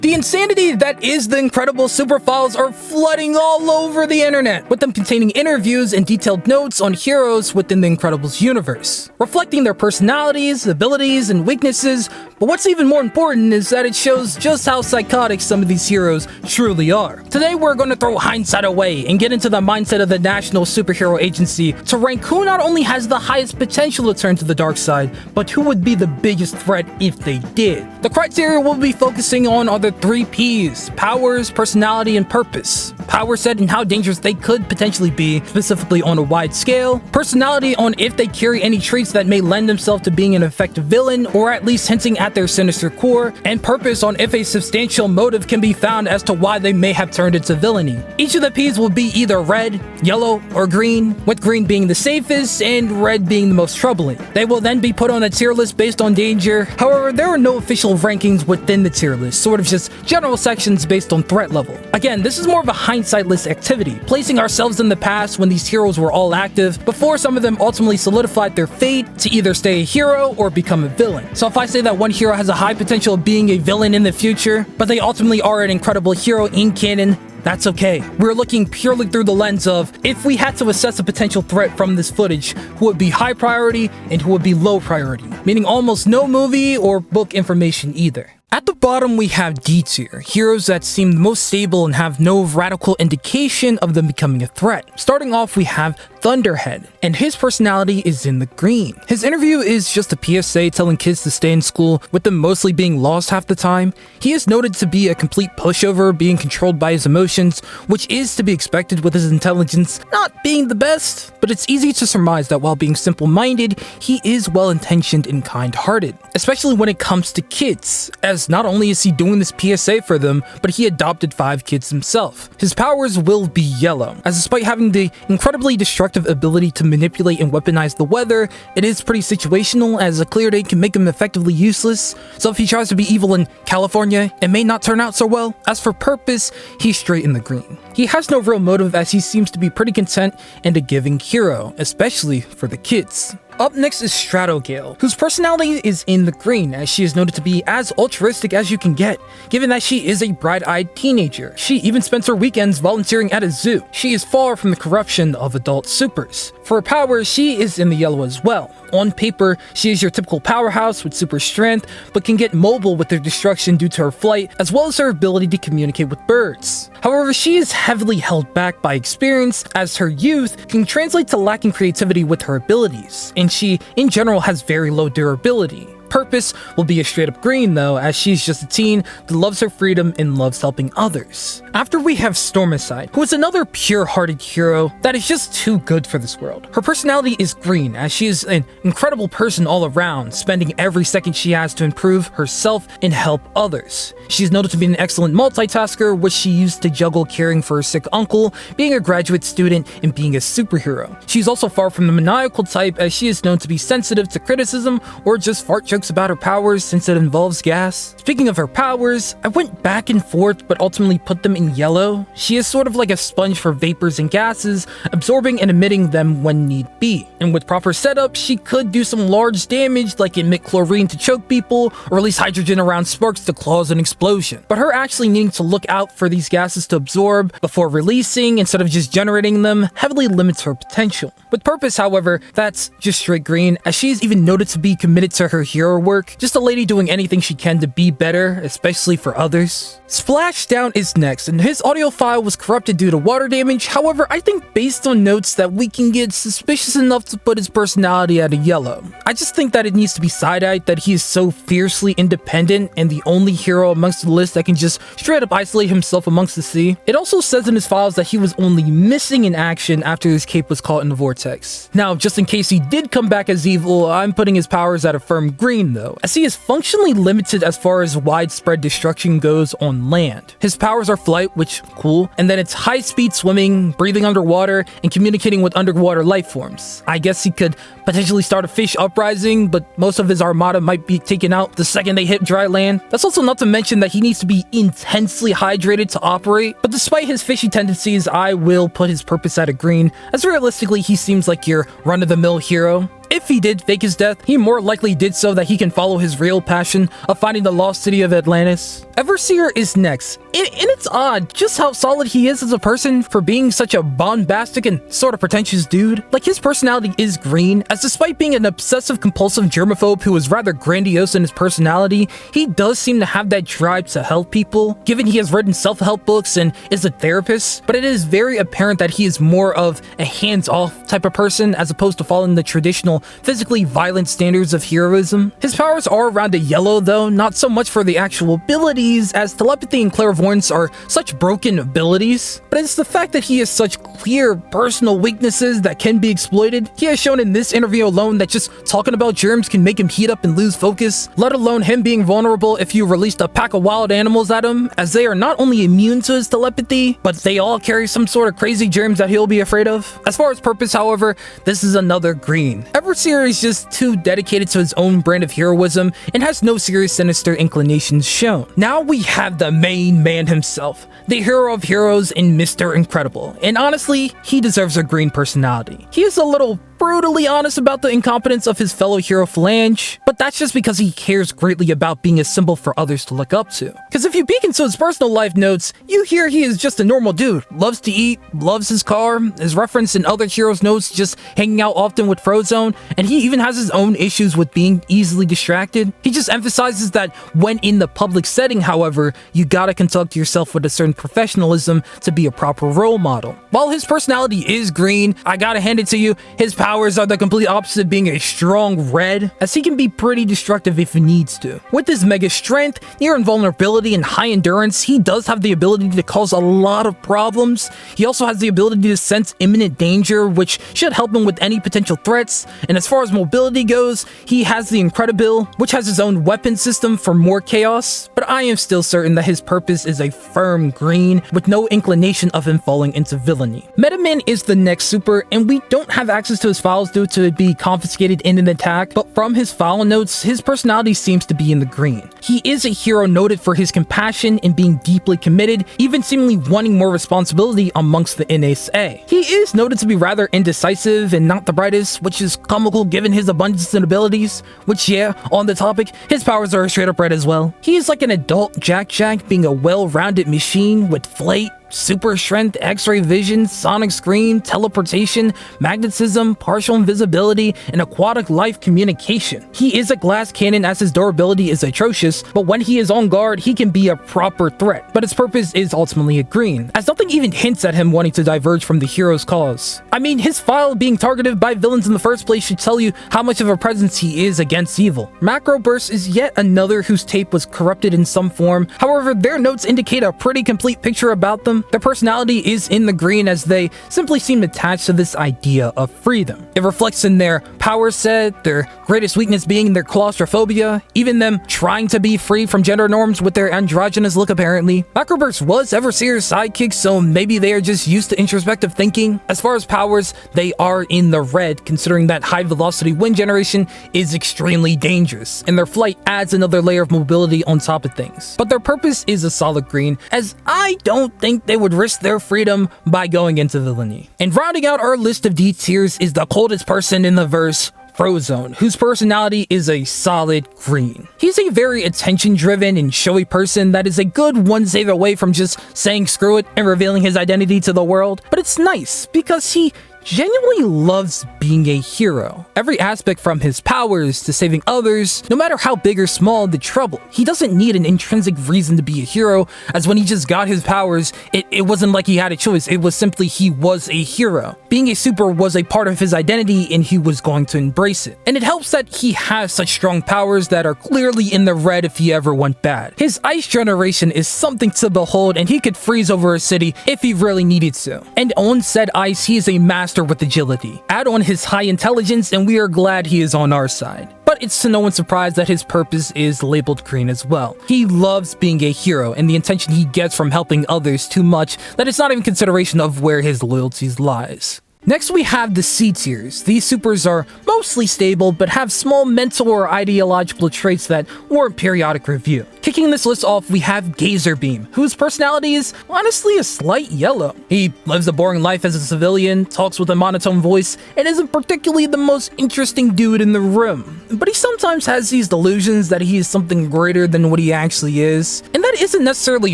The insanity that is the Incredible super files are flooding all over the internet, with them containing interviews and detailed notes on heroes within the Incredibles universe, reflecting their personalities, abilities, and weaknesses. But what's even more important is that it shows just how psychotic some of these heroes truly are. Today we're going to throw hindsight away and get into the mindset of the National Superhero Agency to rank who not only has the highest potential to turn to the dark side, but who would be the biggest threat if they did. The criteria we'll be focusing on are the 3 P's: powers, personality, and purpose. Power set and how dangerous they could potentially be, specifically on a wide scale. Personality on if they carry any traits that may lend themselves to being an effective villain, or at least hinting at their sinister core. And purpose on if a substantial motive can be found as to why they may have turned into villainy. Each of the P's will be either red, yellow, or green, with green being the safest and red being the most troubling. They will then be put on a tier list based on danger. However, there are no official rankings within the tier list, sort of just general sections based on threat level. Again, this is more of a hindsight list activity, placing ourselves in the past when these heroes were all active, before some of them ultimately solidified their fate to either stay a hero or become a villain. So if I say that one hero has a high potential of being a villain in the future, but they ultimately are an incredible hero in canon, that's okay. We're looking purely through the lens of, if we had to assess a potential threat from this footage, who would be high priority and who would be low priority, meaning almost no movie or book information either. At the bottom we have Dtier, heroes that seem the most stable and have no radical indication of them becoming a threat. Starting off we have Thunderhead, and his personality is in the green. His interview is just a PSA telling kids to stay in school, with them mostly being lost half the time. He is noted to be a complete pushover, being controlled by his emotions, which is to be expected with his intelligence not being the best, but it's easy to surmise that while being simple-minded, he is well-intentioned and kind-hearted, especially when it comes to kids, as not only is he doing this PSA for them, but he adopted 5 kids himself. His powers will be yellow, as despite having the incredibly destructive ability to manipulate and weaponize the weather, it is pretty situational, as a clear day can make him effectively useless. So if he tries to be evil in California, it may not turn out so well. As for purpose, he's straight in the green. He has no real motive, as he seems to be pretty content and a giving hero, especially for the kids. Up next is Stratogale, whose personality is in the green, as she is noted to be as altruistic as you can get, given that she is a bright-eyed teenager. She even spends her weekends volunteering at a zoo. She is far from the corruption of adult supers. For her powers, she is in the yellow as well. On paper, she is your typical powerhouse with super strength, but can get mobile with her destruction due to her flight, as well as her ability to communicate with birds. However, she is heavily held back by experience, as her youth can translate to lacking creativity with her abilities, and she, in general, has very low durability. Purpose will be a straight up green though, as she's just a teen that loves her freedom and loves helping others. After we have Stormicide, who is another pure-hearted hero that is just too good for this world. Her personality is green, as she is an incredible person all around, spending every second she has to improve herself and help others. She is noted to be an excellent multitasker, which she used to juggle caring for her sick uncle, being a graduate student, and being a superhero. She's also far from the maniacal type, as she is known to be sensitive to criticism or just fart jokes about her powers since it involves gas. Speaking of her powers, I went back and forth but ultimately put them in yellow. She is sort of like a sponge for vapors and gases, absorbing and emitting them when need be. And with proper setup, she could do some large damage, like emit chlorine to choke people, or release hydrogen around sparks to cause an explosion. But her actually needing to look out for these gases to absorb before releasing instead of just generating them heavily limits her potential. With purpose, however, that's just straight green, as she is even noted to be committed to her hero work, just a lady doing anything she can to be better, especially for others. Splashdown is next, and his audio file was corrupted due to water damage. However, I think based on notes that we can get suspicious enough to put his personality at a yellow. I just think that it needs to be side-eyed that he is so fiercely independent and the only hero amongst the list that can just straight up isolate himself amongst the sea. It also says in his files that he was only missing in action after his cape was caught in the vortex. Now, just in case he did come back as evil, I'm putting his powers at a firm green though, as he is functionally limited as far as widespread destruction goes on land. His powers are flight, which cool, and then it's high-speed swimming, breathing underwater, and communicating with underwater life forms. I guess he could potentially start a fish uprising, but most of his armada might be taken out the second they hit dry land. That's also not to mention that he needs to be intensely hydrated to operate, but despite his fishy tendencies, I will put his purpose at a green, as realistically he seems like your run-of-the-mill hero. if he did fake his death, he more likely did so that he can follow his real passion of finding the lost city of Atlantis. Everseer is next, and it's odd just how solid he is as a person for being such a bombastic and sort of pretentious dude. Like, his personality is green, as despite being an obsessive compulsive germaphobe who is rather grandiose in his personality, he does seem to have that drive to help people, given he has written self-help books and is a therapist, but it is very apparent that he is more of a hands-off type of person as opposed to following the traditional physically violent standards of heroism. His powers are around a yellow though, not so much for the actual abilities, as telepathy and clairvoyance are such broken abilities, but it's the fact that he has such clear personal weaknesses that can be exploited. He has shown in this interview alone that just talking about germs can make him heat up and lose focus, let alone him being vulnerable if you released a pack of wild animals at him, as they are not only immune to his telepathy, but they all carry some sort of crazy germs that he'll be afraid of. As far as purpose, however, this is another green. Everseer is just too dedicated to his own brand of heroism and has no serious sinister inclinations shown. Now we have the main man himself, the hero of heroes in Mr. Incredible, and honestly, he deserves a green personality. He is a little brutally honest about the incompetence of his fellow hero Phalange, but that's just because he cares greatly about being a symbol for others to look up to. Because if you peek into his personal life notes, you hear he is just a normal dude, loves to eat, loves his car, is referenced in other heroes' notes just hanging out often with Frozone, and he even has his own issues with being easily distracted. He just emphasizes that when in the public setting, however, you gotta conduct yourself with a certain professionalism to be a proper role model. While his personality is green, I gotta hand it to you, his powers are the complete opposite, being a strong red, as he can be pretty destructive if he needs to. With his mega strength, near invulnerability, and high endurance, he does have the ability to cause a lot of problems. He also has the ability to sense imminent danger, which should help him with any potential threats. And as far as mobility goes, he has the Incredible, which has his own weapon system for more chaos, but I am still certain that his purpose is a firm green, with no inclination of him falling into villainy. Metaman is the next super, and we don't have access to his files due to it be confiscated in an attack, but from his file notes, his personality seems to be in the green. He is a hero noted for his compassion and being deeply committed, even seemingly wanting more responsibility amongst the NSA. He is noted to be rather indecisive and not the brightest, which is comical given his abundance in abilities, which yeah, on the topic, his powers are straight up red as well. He is like an adult Jack, being a well-rounded machine with flight, super strength, x-ray vision, sonic scream, teleportation, magnetism, partial invisibility, and aquatic life communication. He is a glass cannon as his durability is atrocious, but when he is on guard, he can be a proper threat. But his purpose is ultimately a green, as nothing even hints at him wanting to diverge from the hero's cause. I mean, his file being targeted by villains in the first place should tell you how much of a presence he is against evil. Macro Burst is yet another whose tape was corrupted in some form. However, their notes indicate a pretty complete picture about them. Their personality is in the green, as they simply seem attached to this idea of freedom. It reflects in their power set, their greatest weakness being their claustrophobia, even them trying to be free from gender norms with their androgynous look apparently. Macroburst was Everseer's sidekick, so maybe they are just used to introspective thinking. As far as powers, they are in the red, considering that high velocity wind generation is extremely dangerous, and their flight adds another layer of mobility on top of things. But their purpose is a solid green, as I don't think they would risk their freedom by going into villainy. And rounding out our list of D tiers is the coldest person in the verse, Frozone, whose personality is a solid green. He's a very attention-driven and showy person that is a good one save away from just saying screw it and revealing his identity to the world, but it's nice because he genuinely loves being a hero. Every aspect from his powers to saving others, no matter how big or small the trouble. He doesn't need an intrinsic reason to be a hero, as when he just got his powers, it wasn't like he had a choice, it was simply he was a hero. Being a super was a part of his identity and he was going to embrace it. And it helps that he has such strong powers that are clearly in the red if he ever went bad. His ice generation is something to behold, and he could freeze over a city if he really needed to. And on said ice, he is a master with agility. Add on his high intelligence and we are glad he is on our side. But it's to no one's surprise that his purpose is labeled green as well. He loves being a hero, and the attention he gets from helping others too much that it's not even consideration of where his loyalties lies. Next, we have the C tiers. These supers are mostly stable, but have small mental or ideological traits that warrant periodic review. Kicking this list off, we have Gazerbeam, whose personality is honestly a slight yellow. He lives a boring life as a civilian, talks with a monotone voice, and isn't particularly the most interesting dude in the room. But he sometimes has these delusions that he is something greater than what he actually is. And that isn't necessarily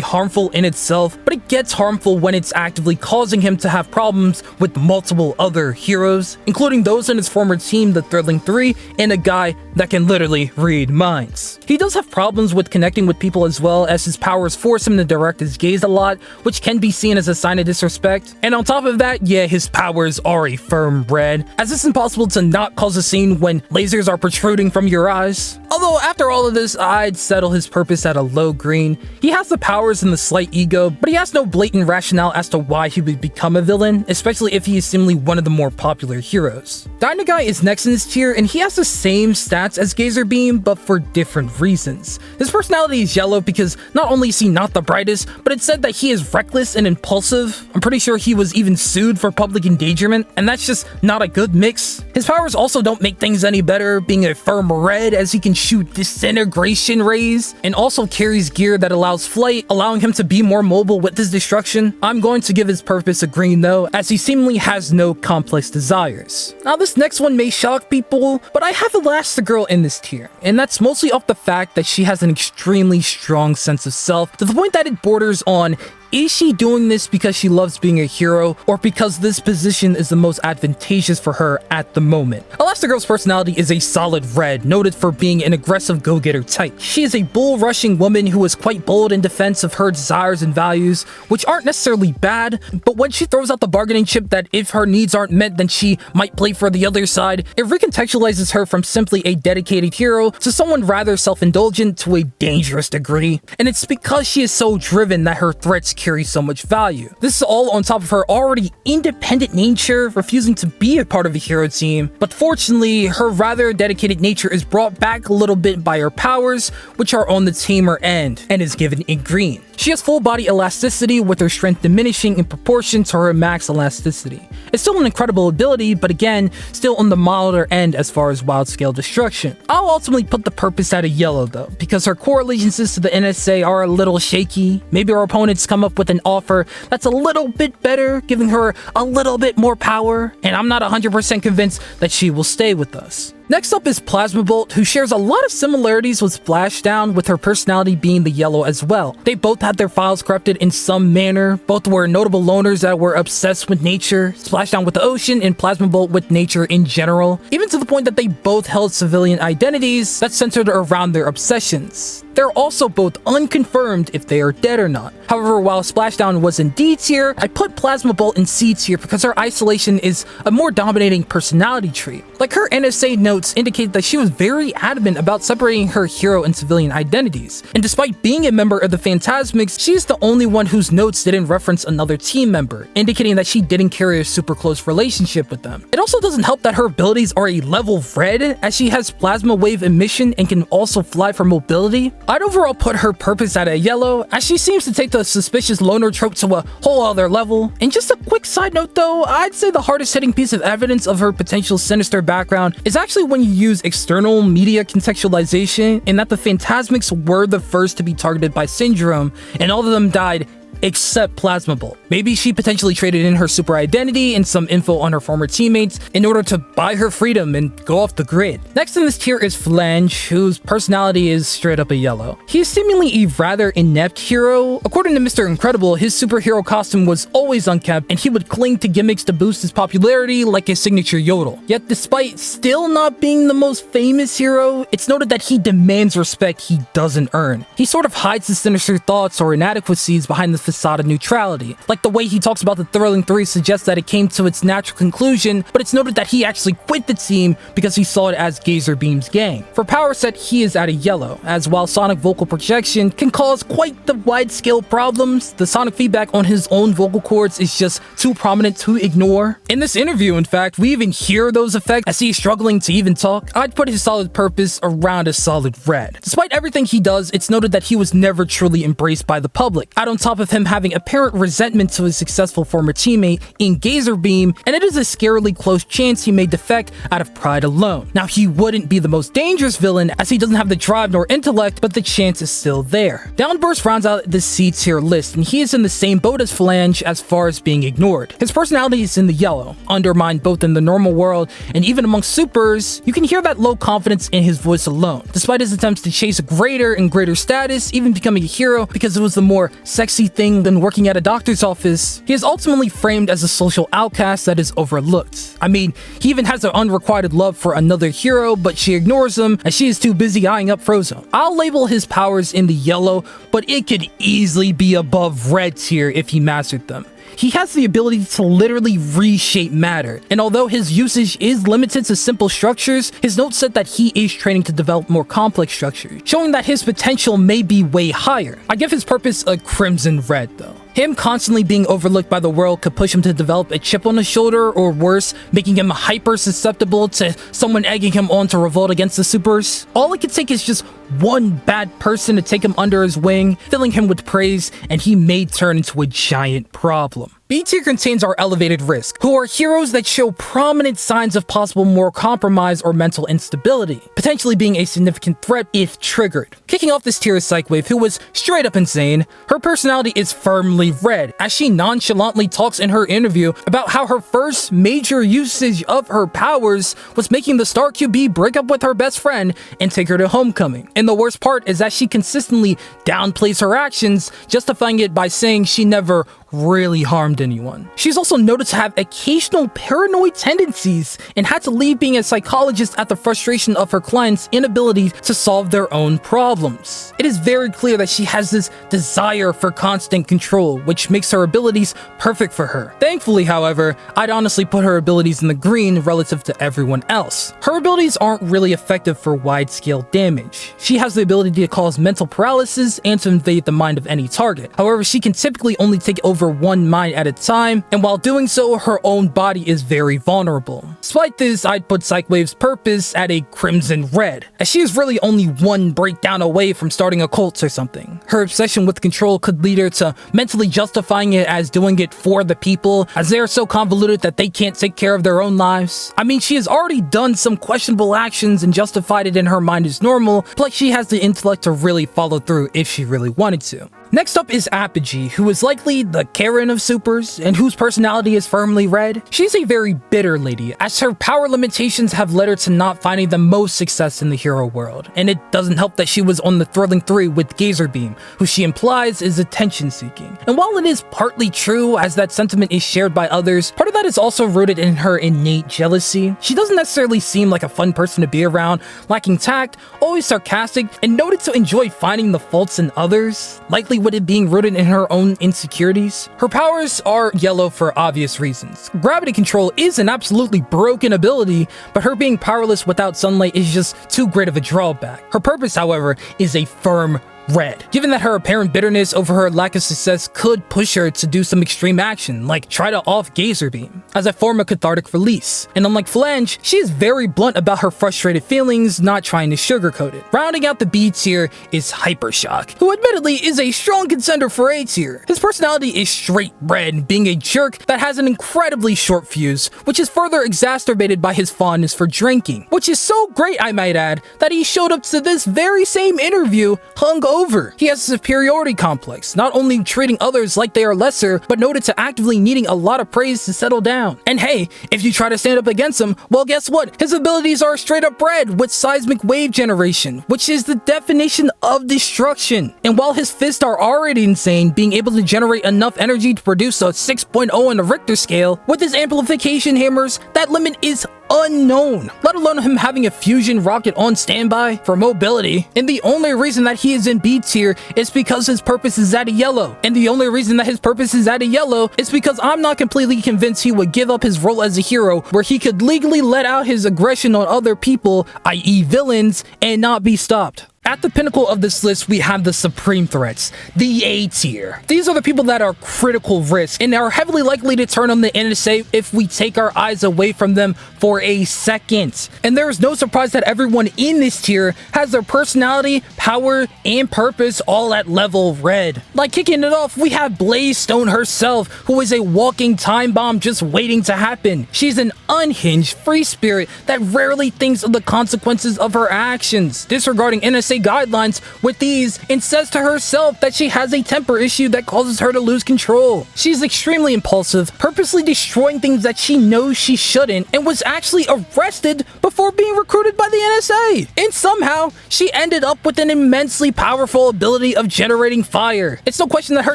harmful in itself, but it gets harmful when it's actively causing him to have problems with multiple other heroes, including those in his former team, the Thrilling 3, and a guy that can literally read minds. He does have problems with connecting with people as well, as his powers force him to direct his gaze a lot, which can be seen as a sign of disrespect. And on top of that, yeah, his powers are a firm red, as it's impossible to not cause a scene when lasers are protruding from your eyes. Although after all of this, I'd settle his purpose at a low green. He has the powers and the slight ego, but he has no blatant rationale as to why he would become a villain, especially if he is seemingly one of the more popular heroes. Dynaguy is next in this tier, and he has the same stats as Gazerbeam, but for different reasons. His personality is yellow because not only is he not the brightest, but it's said that he is reckless and impulsive. I'm pretty sure he was even sued for public endangerment, and that's just not a good mix. His powers also don't make things any better, being a firm red as he can shoot disintegration rays, and also carries gear that allows flight, allowing him to be more mobile with his destruction. I'm going to give his purpose a green though, as he seemingly has no complex desires. Now this next one may shock people, but I have Elastigirl in this tier, and that's mostly off the fact that she has an extremely strong sense of self, to the point that it borders on, is she doing this because she loves being a hero, or because this position is the most advantageous for her at the moment? Elastigirl's personality is a solid red, noted for being an aggressive go-getter type. She is a bull-rushing woman who is quite bold in defense of her desires and values, which aren't necessarily bad, but when she throws out the bargaining chip that if her needs aren't met then she might play for the other side, it recontextualizes her from simply a dedicated hero to someone rather self-indulgent to a dangerous degree. And it's because she is so driven that her threats carry so much value. This is all on top of her already independent nature, refusing to be a part of a hero team, but fortunately, her rather dedicated nature is brought back a little bit by her powers, which are on the tamer end, and is given in green. She has full body elasticity, with her strength diminishing in proportion to her max elasticity. It's still an incredible ability, but again, still on the milder end as far as wild scale destruction. I'll ultimately put the purpose at a yellow though, because her core allegiances to the NSA are a little shaky. Maybe her opponents come up with an offer that's a little bit better, giving her a little bit more power, and I'm not 100% convinced that she will stay with us. Next up is Plasma Bolt, who shares a lot of similarities with Splashdown, with her personality being the yellow as well. They both had their files corrupted in some manner. Both were notable loners that were obsessed with nature, Splashdown with the ocean and Plasma Bolt with nature in general, even to the point that they both held civilian identities that centered around their obsessions. They're also both unconfirmed if they are dead or not. However, while Splashdown was in D tier, I put Plasma Bolt in C tier because her isolation is a more dominating personality trait. Like, her NSA notes indicate that she was very adamant about separating her hero and civilian identities. And despite being a member of the Phantasmics, she is the only one whose notes didn't reference another team member, indicating that she didn't carry a super close relationship with them. It also doesn't help that her abilities are a level red, as she has plasma wave emission and can also fly for mobility. I'd overall put her purpose at a yellow, as she seems to take the suspicious loner trope to a whole other level. And just a quick side note though, I'd say the hardest hitting piece of evidence of her potential sinister background is actually when you use external media contextualization, and that the Phantasmics were the first to be targeted by Syndrome, and all of them died except Plasma Bolt. Maybe she potentially traded in her super identity and some info on her former teammates in order to buy her freedom and go off the grid. Next in this tier is Flange, whose personality is straight up a yellow. He is seemingly a rather inept hero. According to Mr. Incredible, his superhero costume was always unkempt, and he would cling to gimmicks to boost his popularity like his signature yodel. Yet despite still not being the most famous hero, it's noted that he demands respect he doesn't earn. He sort of hides his sinister thoughts or inadequacies behind the facade of neutrality. Like, the way he talks about the Thrilling 3 suggests that it came to its natural conclusion, but it's noted that he actually quit the team because he saw it as Gazerbeam's gang. For power set, he is at a yellow, as while sonic vocal projection can cause quite the wide-scale problems, the sonic feedback on his own vocal cords is just too prominent to ignore. In this interview, in fact, we even hear those effects as he's struggling to even talk. I'd put his solid purpose around a solid red. Despite everything he does, it's noted that he was never truly embraced by the public. Add on top of with him having apparent resentment to his successful former teammate in Gazerbeam, and it is a scarily close chance he may defect out of pride alone. Now, he wouldn't be the most dangerous villain as he doesn't have the drive nor intellect, but the chance is still there. Downburst rounds out the C tier list, and he is in the same boat as Phalange as far as being ignored. His personality is in the yellow, undermined both in the normal world and even amongst supers. You can hear that low confidence in his voice alone. Despite his attempts to chase a greater and greater status, even becoming a hero because it was the more sexy thing than working at a doctor's office, he is ultimately framed as a social outcast that is overlooked. I mean, he even has an unrequited love for another hero, but she ignores him as she is too busy eyeing up Frozone. I'll label his powers in the yellow, but it could easily be above red tier if he mastered them. He has the ability to literally reshape matter, and although his usage is limited to simple structures, his notes said that he is training to develop more complex structures, showing that his potential may be way higher. I give his purpose a crimson red though. Him constantly being overlooked by the world could push him to develop a chip on his shoulder, or worse, making him hyper susceptible to someone egging him on to revolt against the supers. All it could take is just one bad person to take him under his wing, filling him with praise, and he may turn into a giant problem. B tier contains our elevated risk, who are heroes that show prominent signs of possible moral compromise or mental instability, potentially being a significant threat if triggered. Kicking off this tier is Psychwave, who was straight up insane. Her personality is firmly red, as she nonchalantly talks in her interview about how her first major usage of her powers was making the star QB break up with her best friend and take her to homecoming. And the worst part is that she consistently downplays her actions, justifying it by saying she never really harmed anyone. She's also noted to have occasional paranoid tendencies and had to leave being a psychologist at the frustration of her clients' inability to solve their own problems. It is very clear that she has this desire for constant control, which makes her abilities perfect for her. Thankfully, however, I'd honestly put her abilities in the green relative to everyone else. Her abilities aren't really effective for wide-scale damage. She has the ability to cause mental paralysis and to invade the mind of any target. However, she can typically only take over one mind at a time, and while doing so, her own body is very vulnerable. Despite this, I'd put Psychwave's purpose at a crimson red, as she is really only one breakdown away from starting a cult or something. Her obsession with control could lead her to mentally justifying it as doing it for the people, as they are so convoluted that they can't take care of their own lives. I mean, she has already done some questionable actions and justified it in her mind as normal, but she has the intellect to really follow through if she really wanted to. Next up is Apogee, who is likely the Karen of supers, and whose personality is firmly red. She's a very bitter lady, as her power limitations have led her to not finding the most success in the hero world, and it doesn't help that she was on the thrilling 3 with Gazerbeam, who she implies is attention-seeking. And while it is partly true, as that sentiment is shared by others, part of that is also rooted in her innate jealousy. She doesn't necessarily seem like a fun person to be around, lacking tact, always sarcastic, and noted to enjoy finding the faults in others, likely with it being rooted in her own insecurities. Her powers are yellow for obvious reasons. Gravity control is an absolutely broken ability, but her being powerless without sunlight is just too great of a drawback. Her purpose, however, is a firm red, given that her apparent bitterness over her lack of success could push her to do some extreme action, like try to off Gazerbeam, as a form of cathartic release. And unlike Phalange, she is very blunt about her frustrated feelings, not trying to sugarcoat it. Rounding out the B tier is Hypershock, who admittedly is a strong contender for A tier. His personality is straight red, being a jerk that has an incredibly short fuse, which is further exacerbated by his fondness for drinking, which is so great, I might add, that he showed up to this very same interview hungover. He has a superiority complex, not only treating others like they are lesser, but noted to actively needing a lot of praise to settle down. And hey, if you try to stand up against him, well, guess what? His abilities are straight up red with seismic wave generation, which is the definition of destruction. And while his fists are already insane, being able to generate enough energy to produce a 6.0 on the Richter scale, with his amplification hammers, that limit is unknown, let alone him having a fusion rocket on standby for mobility. And the only reason that he is in B tier is because his purpose is at a yellow. And the only reason that his purpose is at a yellow is because I'm not completely convinced he would give up his role as a hero where he could legally let out his aggression on other people, i.e. villains, and not be stopped. At the pinnacle of this list, we have the supreme threats, the A tier. These are the people that are critical risk and are heavily likely to turn on the NSA if we take our eyes away from them for a second. And there is no surprise that everyone in this tier has their personality, power, and purpose all at level red. Like kicking it off, we have Blaze Stone herself, who is a walking time bomb just waiting to happen. She's an unhinged free spirit that rarely thinks of the consequences of her actions, disregarding NSA guidelines with ease, and says to herself that she has a temper issue that causes her to lose control. She's extremely impulsive, purposely destroying things that she knows she shouldn't, and was actually arrested before being recruited by the NSA. And somehow, she ended up with an immensely powerful ability of generating fire. It's no question that her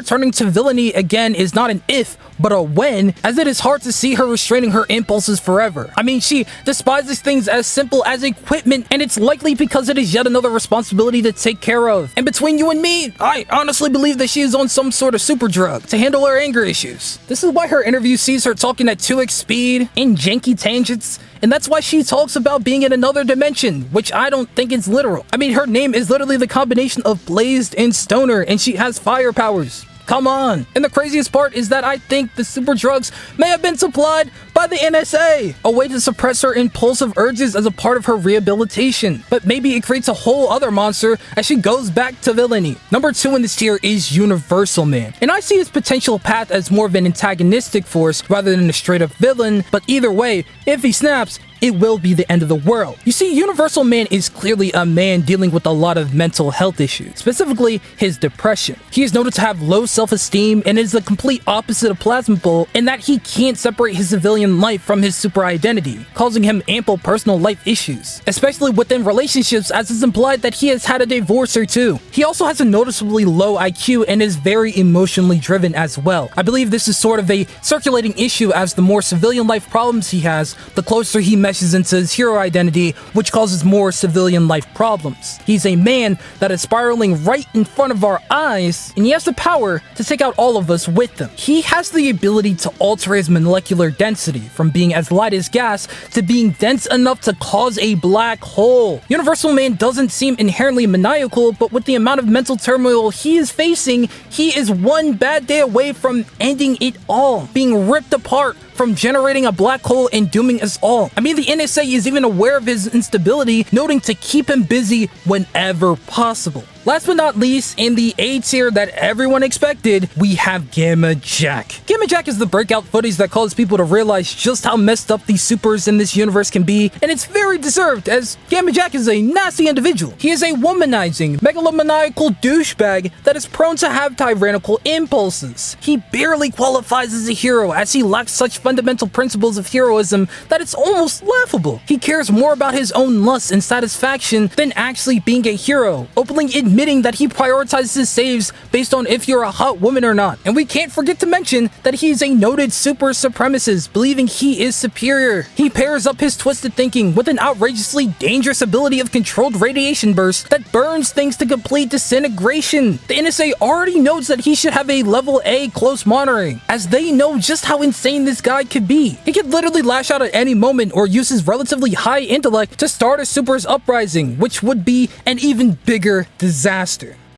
turning to villainy again is not an if, but a when, as it is hard to see her restraining her impulses forever. I mean, she despises things as simple as equipment, and it's likely because it is yet another responsibility to take care of. And between you and me, I honestly believe that she is on some sort of super drug to handle her anger issues. This is why her interview sees her talking at 2x speed, in janky tangents, and that's why she talks about being in another dimension, which I don't think is literal. I mean, her name is literally the combination of Blazed and Stoner, and she has fire powers. Come on. And the craziest part is that I think the super drugs may have been supplied by the NSA, a way to suppress her impulsive urges as a part of her rehabilitation. But maybe it creates a whole other monster as she goes back to villainy. Number 2 in this tier is Universal Man, and I see his potential path as more of an antagonistic force rather than a straight up villain, but either way, if he snaps, it will be the end of the world. You see, Universal Man is clearly a man dealing with a lot of mental health issues, specifically his depression. He is noted to have low self-esteem and is the complete opposite of Plasma Bull in that he can't separate his civilian life from his super identity, causing him ample personal life issues, especially within relationships, as it's implied that he has had a divorce or two. He also has a noticeably low IQ and is very emotionally driven as well. I believe this is sort of a circulating issue, as the more civilian life problems he has, the closer he meshes into his hero identity, which causes more civilian life problems. He's a man that is spiraling right in front of our eyes, and he has the power to take out all of us with him. He has the ability to alter his molecular density from being as light as gas to being dense enough to cause a black hole. Universal Man doesn't seem inherently maniacal, but with the amount of mental turmoil he is facing, he is one bad day away from ending it all, being ripped apart, from generating a black hole and dooming us all. I mean, the NSA is even aware of his instability, noting to keep him busy whenever possible. Last but not least, in the A tier that everyone expected, we have Gamma Jack. Gamma Jack is the breakout footage that causes people to realize just how messed up these supers in this universe can be, and it's very deserved, as Gamma Jack is a nasty individual. He is a womanizing, megalomaniacal douchebag that is prone to have tyrannical impulses. He barely qualifies as a hero, as he lacks such fundamental principles of heroism that it's almost laughable. He cares more about his own lust and satisfaction than actually being a hero, openly admitting that he prioritizes his saves based on if you're a hot woman or not. And we can't forget to mention that he's a noted super supremacist, believing he is superior. He pairs up his twisted thinking with an outrageously dangerous ability of controlled radiation bursts that burns things to complete disintegration. The NSA already knows that he should have a level A close monitoring, as they know just how insane this guy could be. He could literally lash out at any moment or use his relatively high intellect to start a super's uprising, which would be an even bigger disaster.